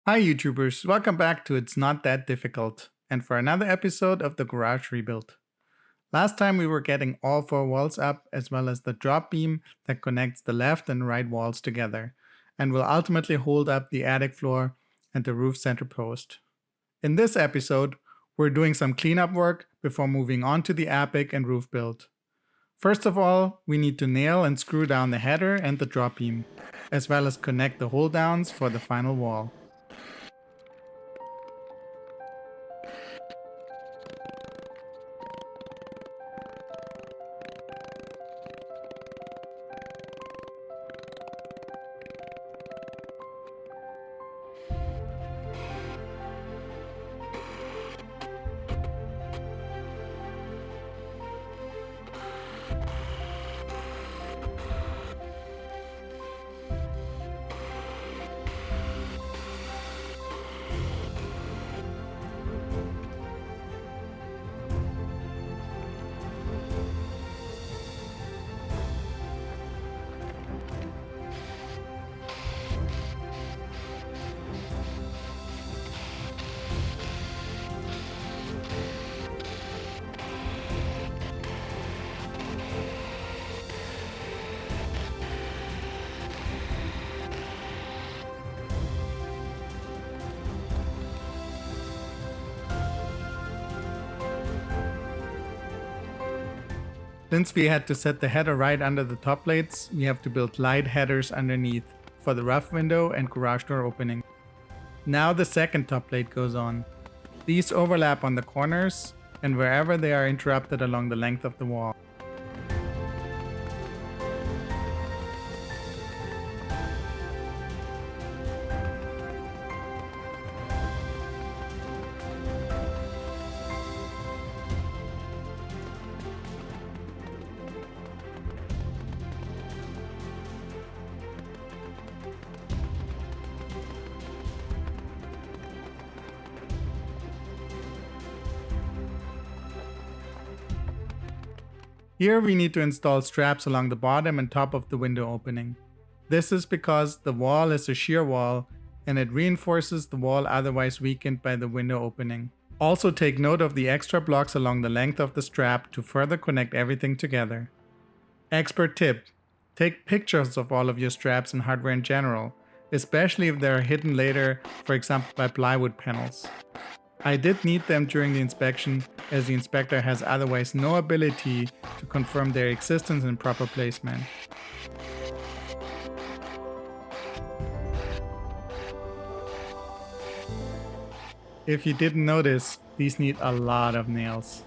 Hi YouTubers, welcome back to It's Not That Difficult, and for another episode of the Garage Rebuild. Last time we were getting all four walls up as well as the drop beam that connects the left and right walls together, and will ultimately hold up the attic floor and the roof center post. In this episode, we're doing some cleanup work before moving on to the attic and roof build. First of all, we need to nail and screw down the header and the drop beam, as well as connect the hold downs for the final wall. Since we had to set the header right under the top plates, we have to build light headers underneath for the rough window and garage door opening. Now the second top plate goes on. These overlap on the corners and wherever they are interrupted along the length of the wall. Here we need to install straps along the bottom and top of the window opening. This is because the wall is a shear wall and it reinforces the wall otherwise weakened by the window opening. Also take note of the extra blocks along the length of the strap to further connect everything together. Expert tip: take pictures of all of your straps and hardware in general, especially if they are hidden later, for example by plywood panels. I did need them during the inspection, as the inspector has otherwise no ability to confirm their existence and proper placement. If you didn't notice, these need a lot of nails.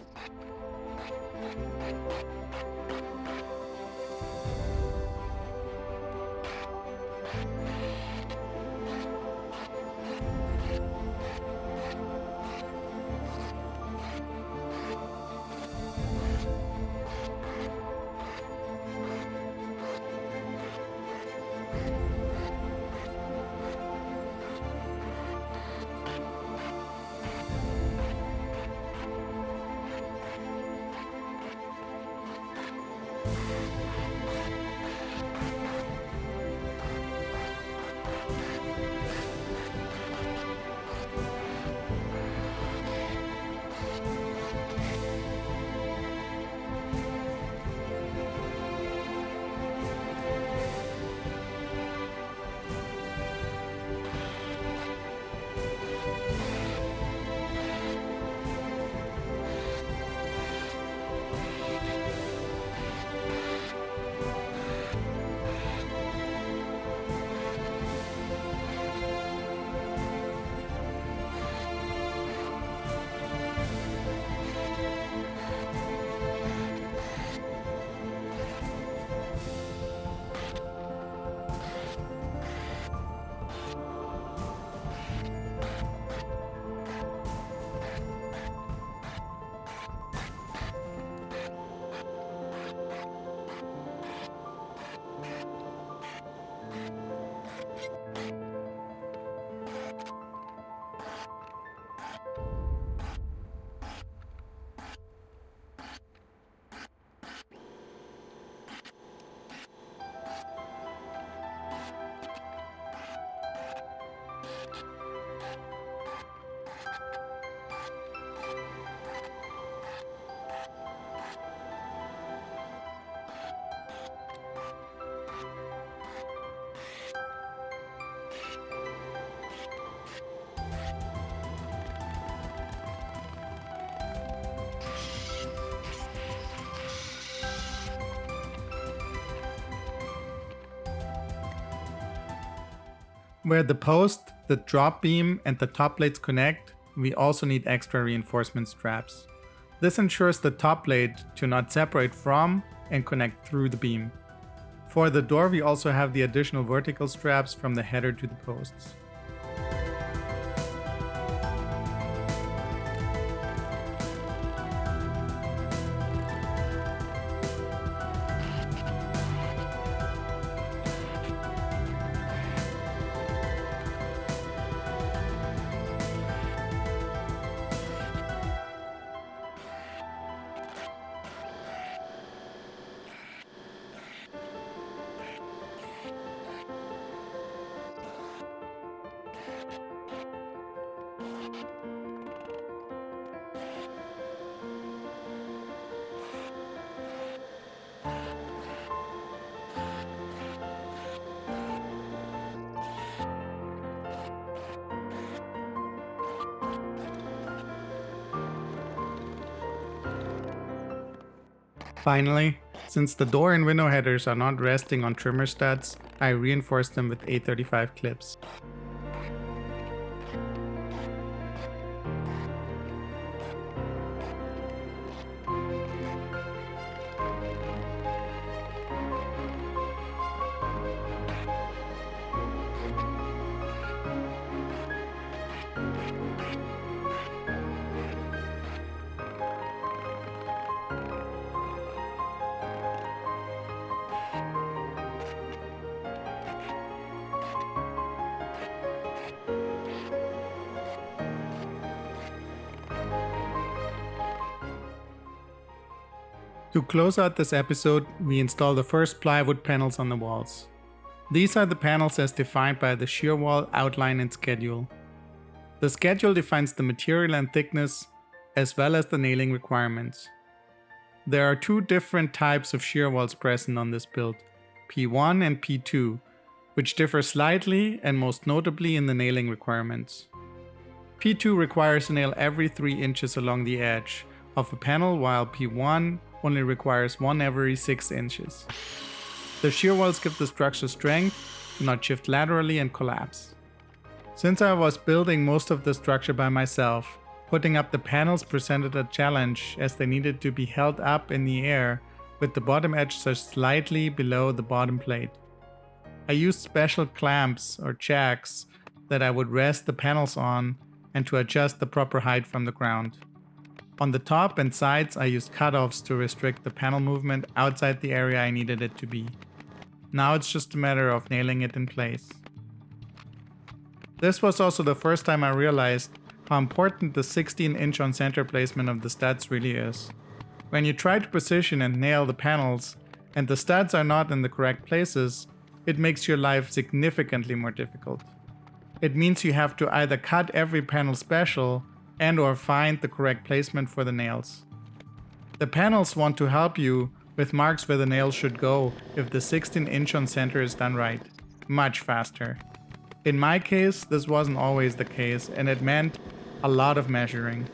Where the post, the drop beam, and the top plates connect, we also need extra reinforcement straps. This ensures the top plate to not separate from and connect through the beam. For the door, we also have the additional vertical straps from the header to the posts. Finally, since the door and window headers are not resting on trimmer studs, I reinforce them with A35 clips. To close out this episode, we install the first plywood panels on the walls. These are the panels as defined by the shear wall outline and schedule. The schedule defines the material and thickness, as well as the nailing requirements. There are two different types of shear walls present on this build, P1 and P2, which differ slightly and most notably in the nailing requirements. P2 requires a nail every 3 inches along the edge of a panel, while P1 only requires one every 6 inches. The shear walls give the structure strength to not shift laterally and collapse. Since I was building most of the structure by myself, putting up the panels presented a challenge as they needed to be held up in the air with the bottom edge just slightly below the bottom plate. I used special clamps or jacks that I would rest the panels on and to adjust the proper height from the ground. On the top and sides, I used cutoffs to restrict the panel movement outside the area I needed it to be. Now it's just a matter of nailing it in place. This was also the first time I realized how important the 16-inch on center placement of the studs really is. When you try to position and nail the panels, and the studs are not in the correct places, it makes your life significantly more difficult. It means you have to either cut every panel special and or find the correct placement for the nails. The panels want to help you with marks where the nails should go if the 16-inch on center is done right, much faster. In my case, this wasn't always the case, and it meant a lot of measuring.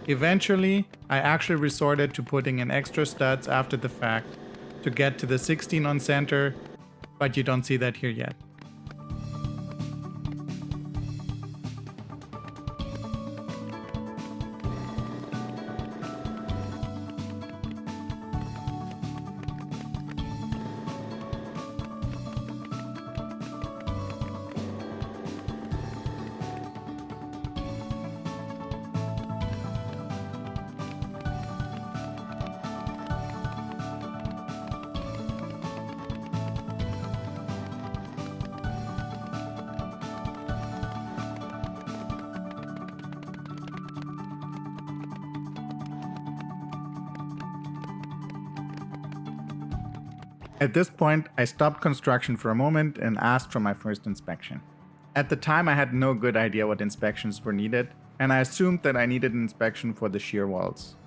Eventually, I actually resorted to putting in extra studs after the fact to get to the 16 on center, but you don't see that here yet. At this point, I stopped construction for a moment and asked for my first inspection. At the time, I had no good idea what inspections were needed, and I assumed that I needed an inspection for the shear walls.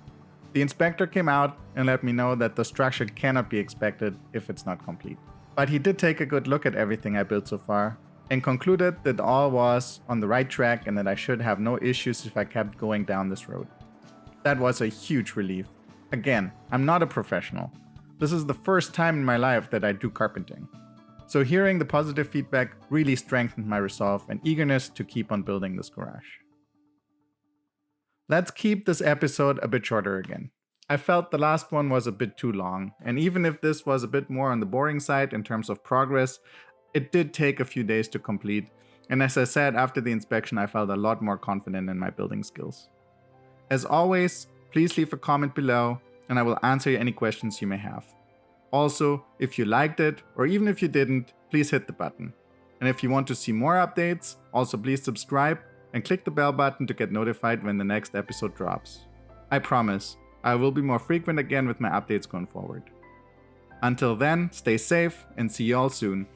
The inspector came out and let me know that the structure cannot be inspected if it's not complete. But he did take a good look at everything I built so far and concluded that all was on the right track and that I should have no issues if I kept going down this road. That was a huge relief. Again, I'm not a professional. This is the first time in my life that I do carpenting. So hearing the positive feedback really strengthened my resolve and eagerness to keep on building this garage. Let's keep this episode a bit shorter again. I felt the last one was a bit too long, and even if this was a bit more on the boring side in terms of progress, it did take a few days to complete, and as I said, after the inspection I felt a lot more confident in my building skills. As always, please leave a comment below, and I will answer any questions you may have. Also, if you liked it, or even if you didn't, please hit the button. And if you want to see more updates, also please subscribe and click the bell button to get notified when the next episode drops. I promise, I will be more frequent again with my updates going forward. Until then, stay safe and see you all soon.